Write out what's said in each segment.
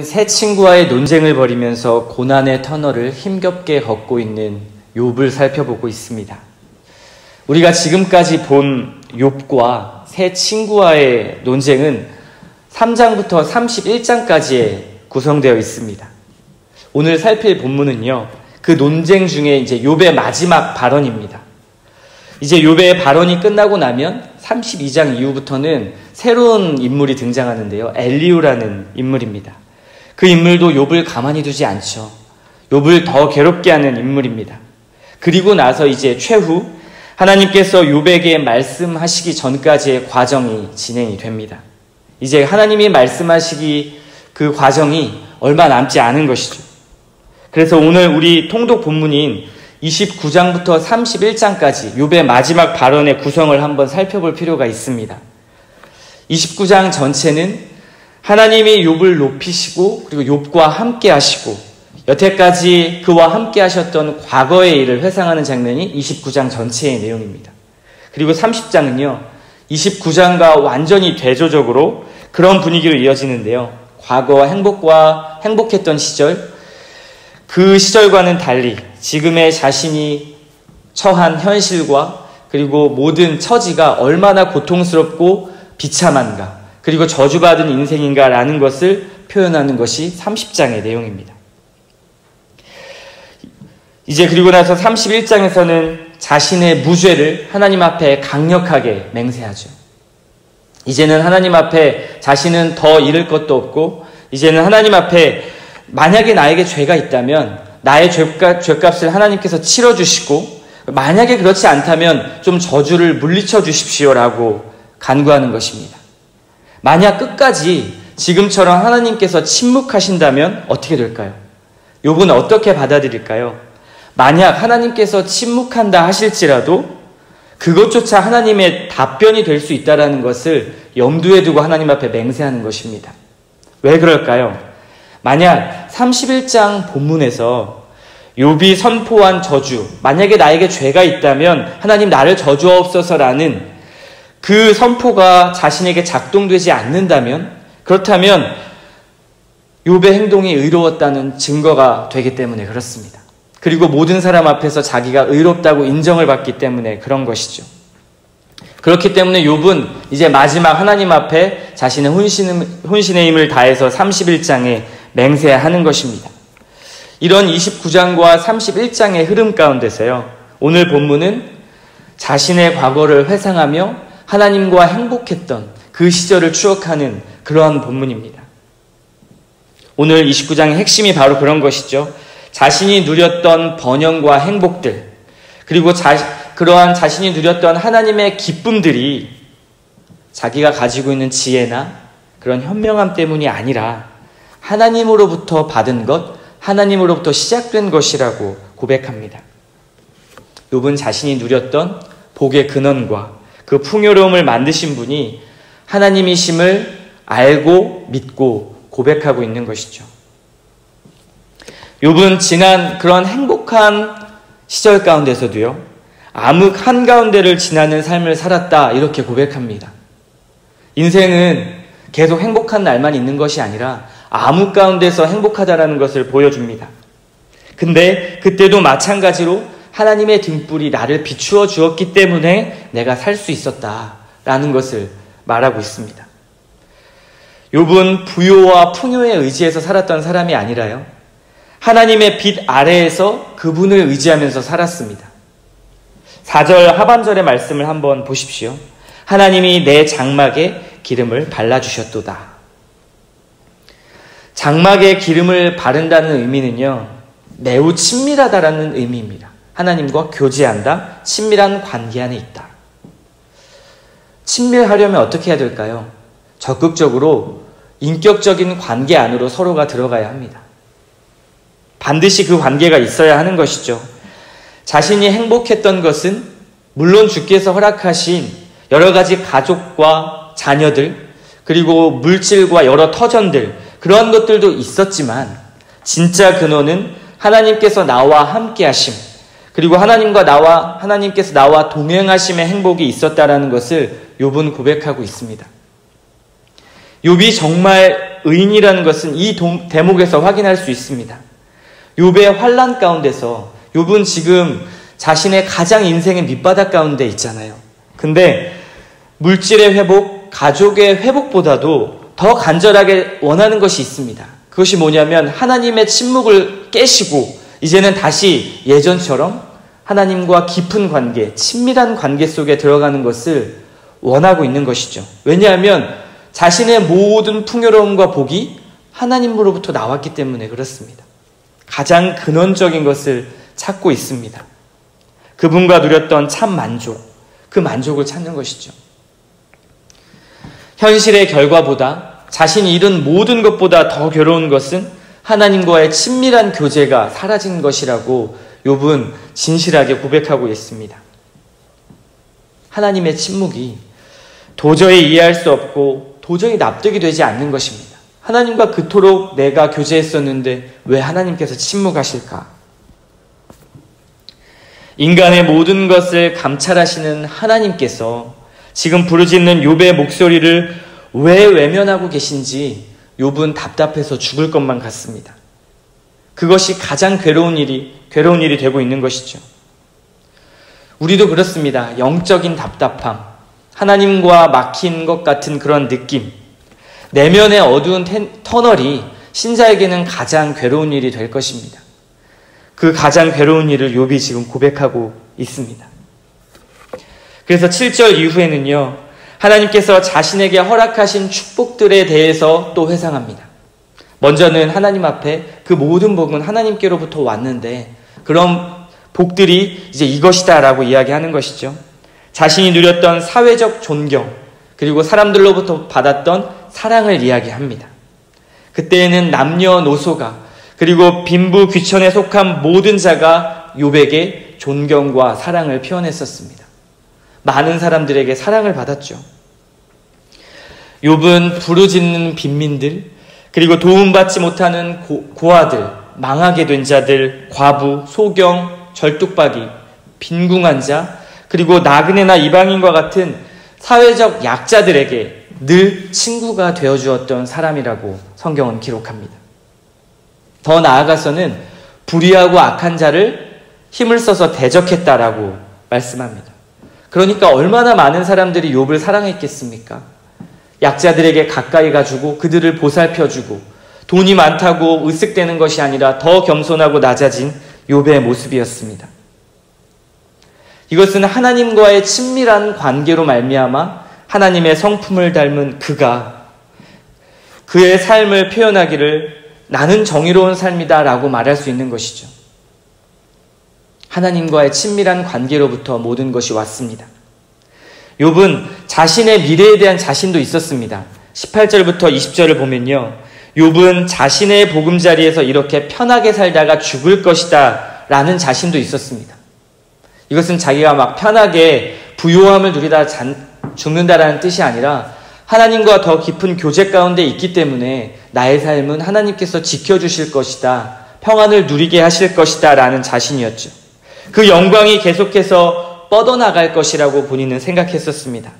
새 친구와의 논쟁을 벌이면서 고난의 터널을 힘겹게 걷고 있는 욥을 살펴보고 있습니다. 우리가 지금까지 본 욥과 새 친구와의 논쟁은 3장부터 31장까지에 구성되어 있습니다. 오늘 살필 본문은요, 그 논쟁 중에 이제 욥의 마지막 발언입니다. 이제 욥의 발언이 끝나고 나면 32장 이후부터는 새로운 인물이 등장하는데요. 엘리후라는 인물입니다. 그 인물도 욥을 가만히 두지 않죠. 욥을 더 괴롭게 하는 인물입니다. 그리고 나서 이제 최후 하나님께서 욥에게 말씀하시기 전까지의 과정이 진행이 됩니다. 이제 하나님이 말씀하시기 그 과정이 얼마 남지 않은 것이죠. 그래서 오늘 우리 통독 본문인 29장부터 31장까지 욥의 마지막 발언의 구성을 한번 살펴볼 필요가 있습니다. 29장 전체는 하나님이 욥을 높이시고 그리고 욥과 함께 하시고 여태까지 그와 함께 하셨던 과거의 일을 회상하는 장면이 29장 전체의 내용입니다. 그리고 30장은요, 29장과 완전히 대조적으로 그런 분위기로 이어지는데요. 과거와 행복했던 시절, 그 시절과는 달리 지금의 자신이 처한 현실과 그리고 모든 처지가 얼마나 고통스럽고 비참한가, 그리고 저주받은 인생인가라는 것을 표현하는 것이 30장의 내용입니다. 이제 그리고 나서 31장에서는 자신의 무죄를 하나님 앞에 강력하게 맹세하죠. 이제는 하나님 앞에 자신은 더 잃을 것도 없고, 이제는 하나님 앞에 만약에 나에게 죄가 있다면 나의 죄값을 하나님께서 치러주시고, 만약에 그렇지 않다면 좀 저주를 물리쳐 주십시오라고 간구하는 것입니다. 만약 끝까지 지금처럼 하나님께서 침묵하신다면 어떻게 될까요? 욥은 어떻게 받아들일까요? 만약 하나님께서 침묵한다 하실지라도 그것조차 하나님의 답변이 될 수 있다는 것을 염두에 두고 하나님 앞에 맹세하는 것입니다. 왜 그럴까요? 만약 31장 본문에서 욥이 선포한 저주, 만약에 나에게 죄가 있다면 하나님 나를 저주하옵소서라는 그 선포가 자신에게 작동되지 않는다면, 그렇다면 욥의 행동이 의로웠다는 증거가 되기 때문에 그렇습니다. 그리고 모든 사람 앞에서 자기가 의롭다고 인정을 받기 때문에 그런 것이죠. 그렇기 때문에 욥은 이제 마지막 하나님 앞에 자신의 혼신의 힘을 다해서 31장에 맹세하는 것입니다. 이런 29장과 31장의 흐름 가운데서요, 오늘 본문은 자신의 과거를 회상하며 하나님과 행복했던 그 시절을 추억하는 그러한 본문입니다. 오늘 29장의 핵심이 바로 그런 것이죠. 자신이 누렸던 번영과 행복들, 그리고 그러한 자신이 누렸던 하나님의 기쁨들이 자기가 가지고 있는 지혜나 그런 현명함 때문이 아니라 하나님으로부터 받은 것, 하나님으로부터 시작된 것이라고 고백합니다. 욥은 자신이 누렸던 복의 근원과 그 풍요로움을 만드신 분이 하나님이심을 알고 믿고 고백하고 있는 것이죠. 욥은 지난 그런 행복한 시절 가운데서도요, 암흑 한가운데를 지나는 삶을 살았다, 이렇게 고백합니다. 인생은 계속 행복한 날만 있는 것이 아니라 암흑 가운데서 행복하다라는 것을 보여줍니다. 근데 그때도 마찬가지로 하나님의 등불이 나를 비추어 주었기 때문에 내가 살 수 있었다라는 것을 말하고 있습니다. 욥은 부요와 풍요에 의지해서 살았던 사람이 아니라요, 하나님의 빛 아래에서 그분을 의지하면서 살았습니다. 4절 하반절의 말씀을 한번 보십시오. 하나님이 내 장막에 기름을 발라주셨도다. 장막에 기름을 바른다는 의미는요, 매우 친밀하다라는 의미입니다. 하나님과 교제한다, 친밀한 관계 안에 있다. 친밀하려면 어떻게 해야 될까요? 적극적으로 인격적인 관계 안으로 서로가 들어가야 합니다. 반드시 그 관계가 있어야 하는 것이죠. 자신이 행복했던 것은 물론 주께서 허락하신 여러 가지 가족과 자녀들, 그리고 물질과 여러 터전들, 그러한 것들도 있었지만 진짜 근원은 하나님께서 나와 함께 하심, 그리고 하나님께서 나와 동행하심의 행복이 있었다라는 것을 욥은 고백하고 있습니다. 욥이 정말 의인이라는 것은 이 대목에서 확인할 수 있습니다. 욥의 환난 가운데서 욥은 지금 자신의 가장 인생의 밑바닥 가운데 있잖아요. 근데 물질의 회복, 가족의 회복보다도 더 간절하게 원하는 것이 있습니다. 그것이 뭐냐면 하나님의 침묵을 깨시고 이제는 다시 예전처럼 하나님과 깊은 관계, 친밀한 관계 속에 들어가는 것을 원하고 있는 것이죠. 왜냐하면 자신의 모든 풍요로움과 복이 하나님으로부터 나왔기 때문에 그렇습니다. 가장 근원적인 것을 찾고 있습니다. 그분과 누렸던 참 만족, 그 만족을 찾는 것이죠. 현실의 결과보다 자신이 잃은 모든 것보다 더 괴로운 것은 하나님과의 친밀한 교제가 사라진 것이라고 욥은 진실하게 고백하고 있습니다. 하나님의 침묵이 도저히 이해할 수 없고 도저히 납득이 되지 않는 것입니다. 하나님과 그토록 내가 교제했었는데 왜 하나님께서 침묵하실까? 인간의 모든 것을 감찰하시는 하나님께서 지금 부르짖는 욥의 목소리를 왜 외면하고 계신지 욥은 답답해서 죽을 것만 같습니다. 그것이 가장 괴로운 일이 되고 있는 것이죠. 우리도 그렇습니다. 영적인 답답함, 하나님과 막힌 것 같은 그런 느낌, 내면의 어두운 터널이 신자에게는 가장 괴로운 일이 될 것입니다. 그 가장 괴로운 일을 욥이 지금 고백하고 있습니다. 그래서 7절 이후에는요, 하나님께서 자신에게 허락하신 축복들에 대해서 또 회상합니다. 먼저는 하나님 앞에 그 모든 복은 하나님께로부터 왔는데 그런 복들이 이제 이것이다 라고 이야기하는 것이죠. 자신이 누렸던 사회적 존경, 그리고 사람들로부터 받았던 사랑을 이야기합니다. 그때에는 남녀노소가, 그리고 빈부 귀천에 속한 모든 자가 욥에게 존경과 사랑을 표현했었습니다. 많은 사람들에게 사랑을 받았죠. 욥은 부르짖는 빈민들, 그리고 도움받지 못하는 고아들, 망하게 된 자들, 과부, 소경, 절뚝박이, 빈궁한 자, 그리고 나그네나 이방인과 같은 사회적 약자들에게 늘 친구가 되어주었던 사람이라고 성경은 기록합니다. 더 나아가서는 불의하고 악한 자를 힘을 써서 대적했다라고 말씀합니다. 그러니까 얼마나 많은 사람들이 욥을 사랑했겠습니까? 약자들에게 가까이 가주고 그들을 보살펴주고 돈이 많다고 으쓱대는 것이 아니라 더 겸손하고 낮아진 욥의 모습이었습니다. 이것은 하나님과의 친밀한 관계로 말미암아 하나님의 성품을 닮은 그가 그의 삶을 표현하기를 나는 정의로운 삶이다 라고 말할 수 있는 것이죠. 하나님과의 친밀한 관계로부터 모든 것이 왔습니다. 욥은 자신의 미래에 대한 자신도 있었습니다. 18절부터 20절을 보면요, 욥은 자신의 보금자리에서 이렇게 편하게 살다가 죽을 것이다 라는 자신도 있었습니다. 이것은 자기가 막 편하게 부요함을 누리다 죽는다라는 뜻이 아니라 하나님과 더 깊은 교제 가운데 있기 때문에 나의 삶은 하나님께서 지켜주실 것이다, 평안을 누리게 하실 것이다 라는 자신이었죠. 그 영광이 계속해서 뻗어나갈 것이라고 본인은 생각했었습니다.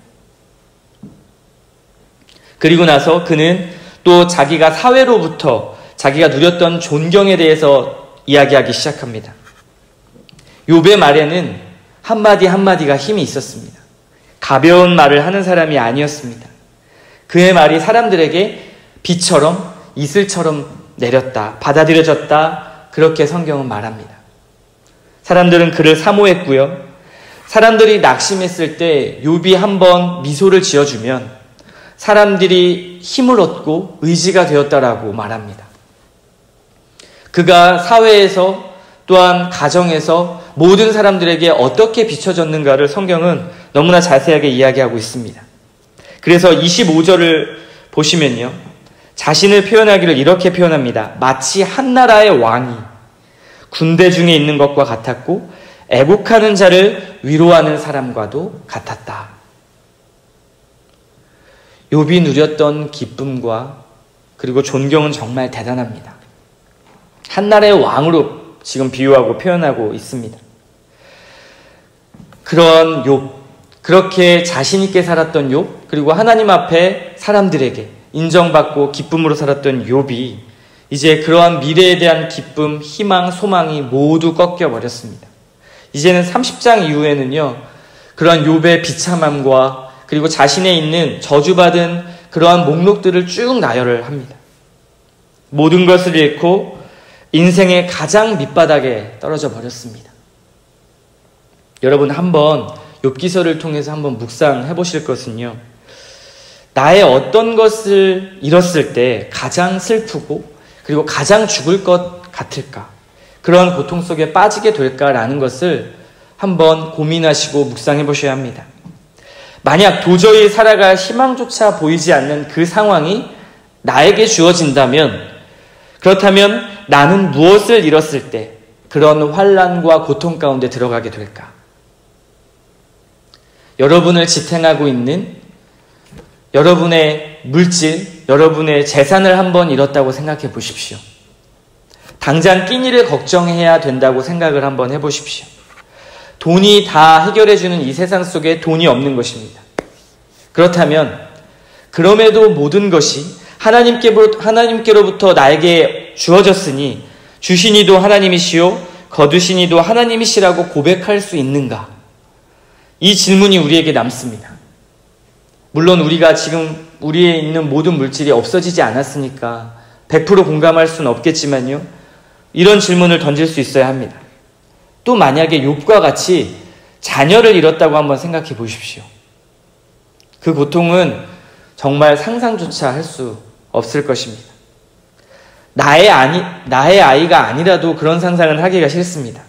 그리고 나서 그는 또 자기가 사회로부터 자기가 누렸던 존경에 대해서 이야기하기 시작합니다. 욥의 말에는 한마디 한마디가 힘이 있었습니다. 가벼운 말을 하는 사람이 아니었습니다. 그의 말이 사람들에게 비처럼 이슬처럼 내렸다, 받아들여졌다, 그렇게 성경은 말합니다. 사람들은 그를 사모했고요. 사람들이 낙심했을 때 욥이 한번 미소를 지어주면 사람들이 힘을 얻고 의지가 되었다라고 말합니다. 그가 사회에서 또한 가정에서 모든 사람들에게 어떻게 비춰졌는가를 성경은 너무나 자세하게 이야기하고 있습니다. 그래서 25절을 보시면요, 자신을 표현하기를 이렇게 표현합니다. 마치 한 나라의 왕이 군대 중에 있는 것과 같았고 애국하는 자를 위로하는 사람과도 같았다. 욥이 누렸던 기쁨과 그리고 존경은 정말 대단합니다. 한 나라의 왕으로 지금 비유하고 표현하고 있습니다. 그런 욥, 그렇게 자신 있게 살았던 욥, 그리고 하나님 앞에 사람들에게 인정받고 기쁨으로 살았던 욥이 이제 그러한 미래에 대한 기쁨, 희망, 소망이 모두 꺾여버렸습니다. 이제는 30장 이후에는요, 그러한 욥의 비참함과 그리고 자신에 있는 저주받은 그러한 목록들을 쭉 나열을 합니다. 모든 것을 잃고 인생의 가장 밑바닥에 떨어져 버렸습니다. 여러분 한번 욥기서를 통해서 한번 묵상해 보실 것은요, 나의 어떤 것을 잃었을 때 가장 슬프고 그리고 가장 죽을 것 같을까? 그러한 고통 속에 빠지게 될까라는 것을 한번 고민하시고 묵상해 보셔야 합니다. 만약 도저히 살아갈 희망조차 보이지 않는 그 상황이 나에게 주어진다면, 그렇다면 나는 무엇을 잃었을 때 그런 환난과 고통 가운데 들어가게 될까? 여러분을 지탱하고 있는 여러분의 물질, 여러분의 재산을 한번 잃었다고 생각해 보십시오. 당장 끼니를 걱정해야 된다고 생각을 한번 해보십시오. 돈이 다 해결해주는 이 세상 속에 돈이 없는 것입니다. 그렇다면 그럼에도 모든 것이 하나님께로부터 나에게 주어졌으니 주신 이도 하나님이시요 거두신 이도 하나님이시라고 고백할 수 있는가? 이 질문이 우리에게 남습니다. 물론 우리가 지금 우리에 있는 모든 물질이 없어지지 않았으니까 100% 공감할 수는 없겠지만요, 이런 질문을 던질 수 있어야 합니다. 또 만약에 욥과 같이 자녀를 잃었다고 한번 생각해 보십시오. 그 고통은 정말 상상조차 할 수 없을 것입니다. 나의 아이가 아니라도 그런 상상은 하기가 싫습니다.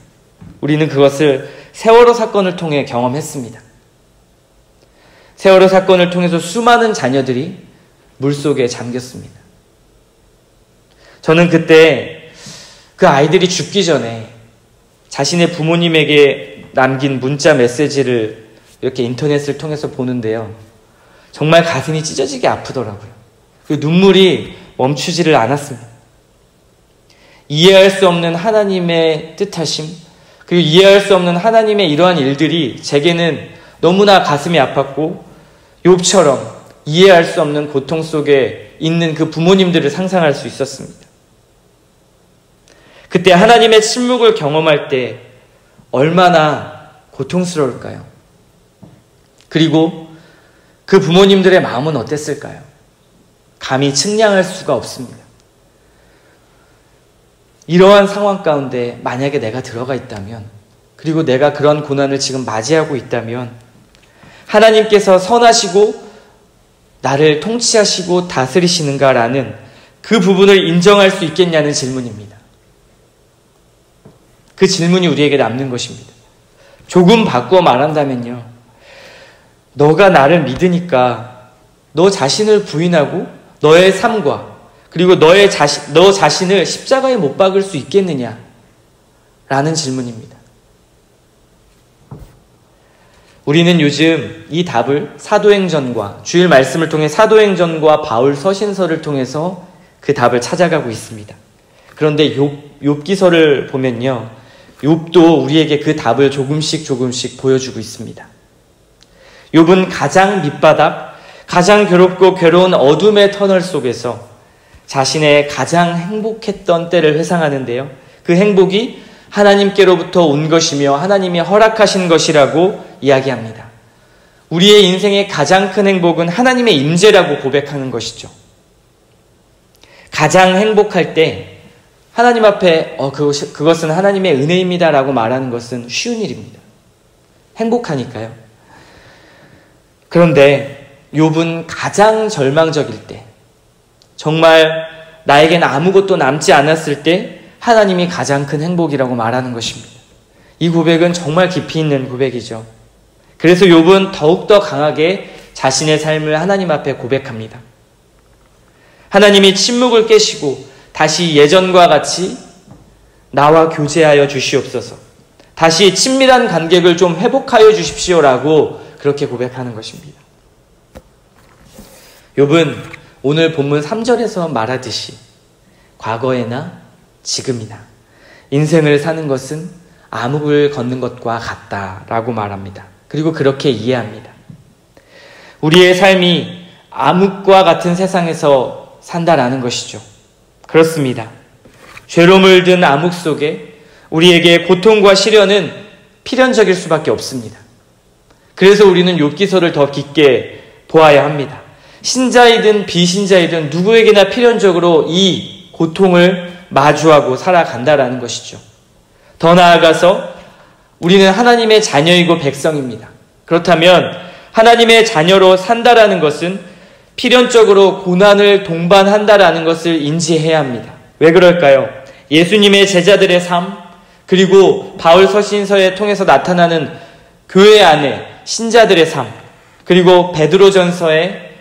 우리는 그것을 세월호 사건을 통해 경험했습니다. 세월호 사건을 통해서 수많은 자녀들이 물속에 잠겼습니다. 저는 그때 그 아이들이 죽기 전에 자신의 부모님에게 남긴 문자 메시지를 이렇게 인터넷을 통해서 보는데요, 정말 가슴이 찢어지게 아프더라고요. 그 눈물이 멈추지를 않았습니다. 이해할 수 없는 하나님의 뜻하심, 그리고 이해할 수 없는 하나님의 이러한 일들이 제게는 너무나 가슴이 아팠고, 욥처럼 이해할 수 없는 고통 속에 있는 그 부모님들을 상상할 수 있었습니다. 그때 하나님의 침묵을 경험할 때 얼마나 고통스러울까요? 그리고 그 부모님들의 마음은 어땠을까요? 감히 측량할 수가 없습니다. 이러한 상황 가운데 만약에 내가 들어가 있다면, 그리고 내가 그런 고난을 지금 맞이하고 있다면, 하나님께서 선하시고 나를 통치하시고 다스리시는가라는 그 부분을 인정할 수 있겠냐는 질문입니다. 그 질문이 우리에게 남는 것입니다. 조금 바꾸어 말한다면요, 너가 나를 믿으니까 너 자신을 부인하고 너의 삶과 그리고 너 자신을 십자가에 못 박을 수 있겠느냐? 라는 질문입니다. 우리는 요즘 이 답을 사도행전과 주일 말씀을 통해 사도행전과 바울 서신서를 통해서 그 답을 찾아가고 있습니다. 그런데 욥기서를 보면요, 욥도 우리에게 그 답을 조금씩 보여주고 있습니다. 욥은 가장 밑바닥, 가장 괴롭고 괴로운 어둠의 터널 속에서 자신의 가장 행복했던 때를 회상하는데요, 그 행복이 하나님께로부터 온 것이며 하나님이 허락하신 것이라고 이야기합니다. 우리의 인생의 가장 큰 행복은 하나님의 임재라고 고백하는 것이죠. 가장 행복할 때 하나님 앞에 그것은 하나님의 은혜입니다 라고 말하는 것은 쉬운 일입니다. 행복하니까요. 그런데 욥은 가장 절망적일 때, 정말 나에게는 아무것도 남지 않았을 때 하나님이 가장 큰 행복이라고 말하는 것입니다. 이 고백은 정말 깊이 있는 고백이죠. 그래서 욥은 더욱더 강하게 자신의 삶을 하나님 앞에 고백합니다. 하나님이 침묵을 깨시고 다시 예전과 같이 나와 교제하여 주시옵소서, 다시 친밀한 관계를 좀 회복하여 주십시오라고 그렇게 고백하는 것입니다. 욥은 오늘 본문 3절에서 말하듯이 과거에나 지금이나 인생을 사는 것은 암흑을 걷는 것과 같다라고 말합니다. 그리고 그렇게 이해합니다. 우리의 삶이 암흑과 같은 세상에서 산다라는 것이죠. 그렇습니다. 죄로 물든 암흑 속에 우리에게 고통과 시련은 필연적일 수밖에 없습니다. 그래서 우리는 욥기서를 더 깊게 보아야 합니다. 신자이든 비신자이든 누구에게나 필연적으로 이 고통을 마주하고 살아간다라는 것이죠. 더 나아가서 우리는 하나님의 자녀이고 백성입니다. 그렇다면 하나님의 자녀로 산다라는 것은 필연적으로 고난을 동반한다라는 것을 인지해야 합니다. 왜 그럴까요? 예수님의 제자들의 삶, 그리고 바울 서신서에 통해서 나타나는 교회 안에 신자들의 삶, 그리고 베드로전서에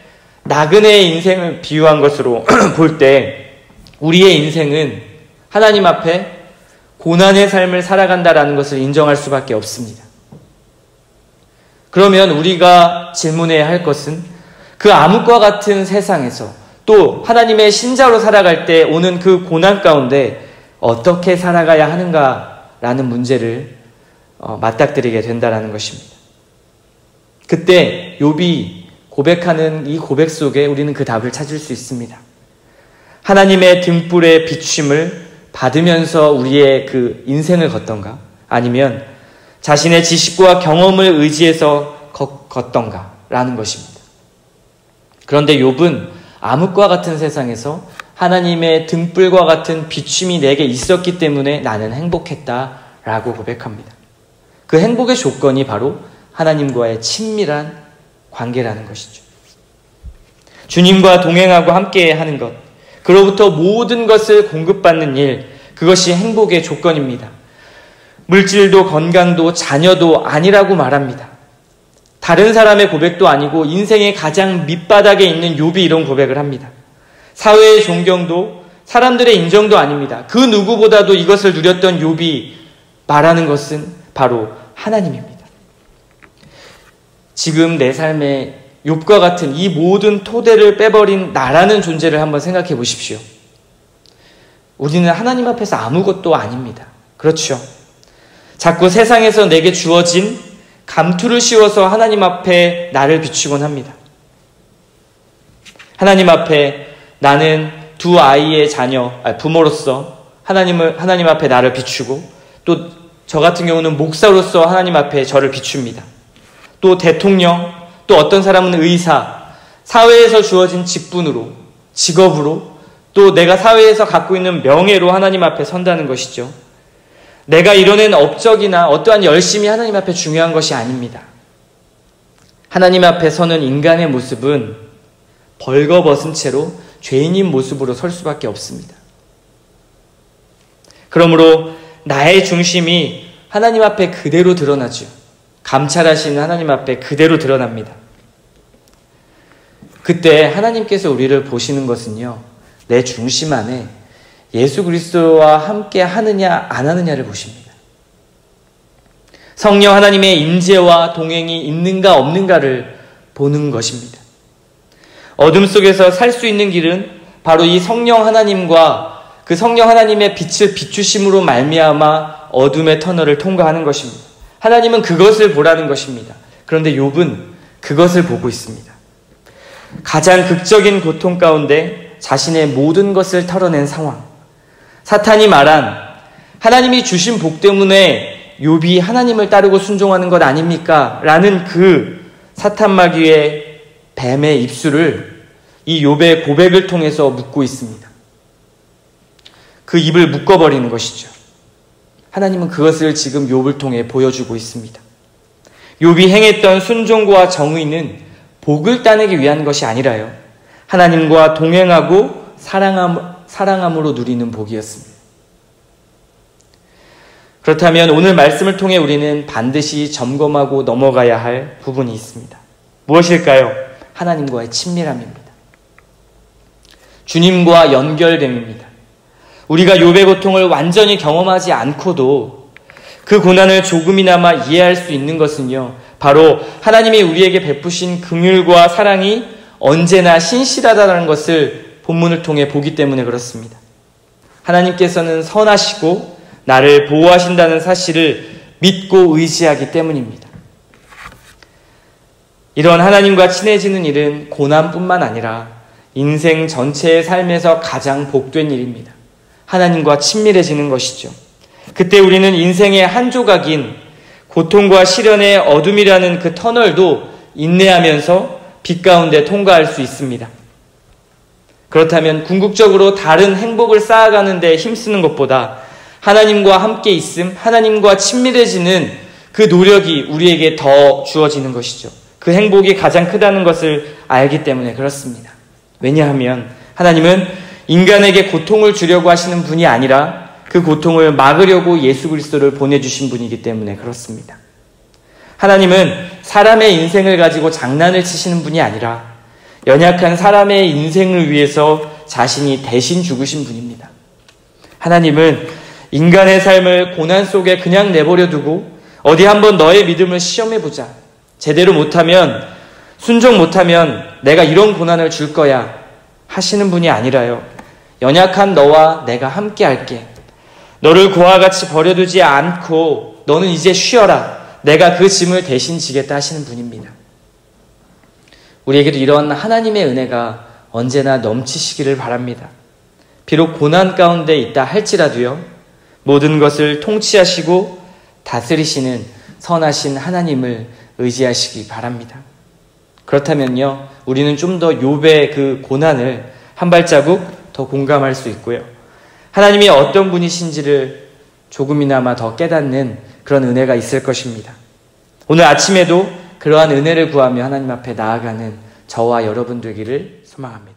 나그네의 인생을 비유한 것으로 볼 때 우리의 인생은 하나님 앞에 고난의 삶을 살아간다라는 것을 인정할 수밖에 없습니다. 그러면 우리가 질문해야 할 것은 그 암흑과 같은 세상에서 또 하나님의 신자로 살아갈 때 오는 그 고난 가운데 어떻게 살아가야 하는가라는 문제를 맞닥뜨리게 된다는 것입니다. 그때 욥이 고백하는 이 고백 속에 우리는 그 답을 찾을 수 있습니다. 하나님의 등불의 비춤을 받으면서 우리의 그 인생을 걷던가, 아니면 자신의 지식과 경험을 의지해서 걷던가라는 것입니다. 그런데 욥은 암흑과 같은 세상에서 하나님의 등불과 같은 비춤이 내게 있었기 때문에 나는 행복했다라고 고백합니다. 그 행복의 조건이 바로 하나님과의 친밀한 관계라는 것이죠. 주님과 동행하고 함께 하는 것, 그로부터 모든 것을 공급받는 일, 그것이 행복의 조건입니다. 물질도 건강도 자녀도 아니라고 말합니다. 다른 사람의 고백도 아니고 인생의 가장 밑바닥에 있는 욥이 이런 고백을 합니다. 사회의 존경도 사람들의 인정도 아닙니다. 그 누구보다도 이것을 누렸던 욥이 말하는 것은 바로 하나님입니다. 지금 내 삶에 욥과 같은 이 모든 토대를 빼버린 나라는 존재를 한번 생각해 보십시오. 우리는 하나님 앞에서 아무것도 아닙니다. 그렇죠? 자꾸 세상에서 내게 주어진 감투를 씌워서 하나님 앞에 나를 비추곤 합니다. 하나님 앞에 나는 두 아이의 부모로서 하나님 앞에 나를 비추고, 또 저 같은 경우는 목사로서 하나님 앞에 저를 비춥니다. 또 대통령, 또 어떤 사람은 의사, 사회에서 주어진 직분으로, 직업으로, 또 내가 사회에서 갖고 있는 명예로 하나님 앞에 선다는 것이죠. 내가 이뤄낸 업적이나 어떠한 열심이 하나님 앞에 중요한 것이 아닙니다. 하나님 앞에 서는 인간의 모습은 벌거벗은 채로 죄인인 모습으로 설 수밖에 없습니다. 그러므로 나의 중심이 하나님 앞에 그대로 드러나죠. 감찰하시는 하나님 앞에 그대로 드러납니다. 그때 하나님께서 우리를 보시는 것은요, 내 중심 안에 예수 그리스도와 함께 하느냐 안 하느냐를 보십니다. 성령 하나님의 임재와 동행이 있는가 없는가를 보는 것입니다. 어둠 속에서 살 수 있는 길은 바로 이 성령 하나님과 그 성령 하나님의 빛을 비추심으로 말미암아 어둠의 터널을 통과하는 것입니다. 하나님은 그것을 보라는 것입니다. 그런데 욥은 그것을 보고 있습니다. 가장 극적인 고통 가운데 자신의 모든 것을 털어낸 상황. 사탄이 말한 하나님이 주신 복 때문에 욥이 하나님을 따르고 순종하는 것 아닙니까? 라는 그 사탄 마귀의 뱀의 입술을 이 욥의 고백을 통해서 묶고 있습니다. 그 입을 묶어버리는 것이죠. 하나님은 그것을 지금 욥을 통해 보여주고 있습니다. 욥이 행했던 순종과 정의는 복을 따내기 위한 것이 아니라요, 하나님과 동행하고 사랑함으로 누리는 복이었습니다. 그렇다면 오늘 말씀을 통해 우리는 반드시 점검하고 넘어가야 할 부분이 있습니다. 무엇일까요? 하나님과의 친밀함입니다. 주님과 연결됨입니다. 우리가 욥의 고통을 완전히 경험하지 않고도 그 고난을 조금이나마 이해할 수 있는 것은요, 바로 하나님이 우리에게 베푸신 긍휼과 사랑이 언제나 신실하다는 것을 본문을 통해 보기 때문에 그렇습니다. 하나님께서는 선하시고 나를 보호하신다는 사실을 믿고 의지하기 때문입니다. 이런 하나님과 친해지는 일은 고난뿐만 아니라 인생 전체의 삶에서 가장 복된 일입니다. 하나님과 친밀해지는 것이죠. 그때 우리는 인생의 한 조각인 고통과 시련의 어둠이라는 그 터널도 인내하면서 빛 가운데 통과할 수 있습니다. 그렇다면 궁극적으로 다른 행복을 쌓아가는 데 힘쓰는 것보다 하나님과 함께 있음, 하나님과 친밀해지는 그 노력이 우리에게 더 주어지는 것이죠. 그 행복이 가장 크다는 것을 알기 때문에 그렇습니다. 왜냐하면 하나님은 인간에게 고통을 주려고 하시는 분이 아니라 그 고통을 막으려고 예수 그리스도를 보내주신 분이기 때문에 그렇습니다. 하나님은 사람의 인생을 가지고 장난을 치시는 분이 아니라 연약한 사람의 인생을 위해서 자신이 대신 죽으신 분입니다. 하나님은 인간의 삶을 고난 속에 그냥 내버려 두고 어디 한번 너의 믿음을 시험해보자. 제대로 못하면, 순종 못하면 내가 이런 고난을 줄 거야 하시는 분이 아니라요. 연약한 너와 내가 함께 할게. 너를 고와 같이 버려두지 않고 너는 이제 쉬어라. 내가 그 짐을 대신 지겠다 하시는 분입니다. 우리에게도 이런 하나님의 은혜가 언제나 넘치시기를 바랍니다. 비록 고난 가운데 있다 할지라도요. 모든 것을 통치하시고 다스리시는 선하신 하나님을 의지하시기 바랍니다. 그렇다면요. 우리는 좀 더 욥의 그 고난을 한 발자국 더 공감할 수 있고요. 하나님이 어떤 분이신지를 조금이나마 더 깨닫는 그런 은혜가 있을 것입니다. 오늘 아침에도 그러한 은혜를 구하며 하나님 앞에 나아가는 저와 여러분 되기를 소망합니다.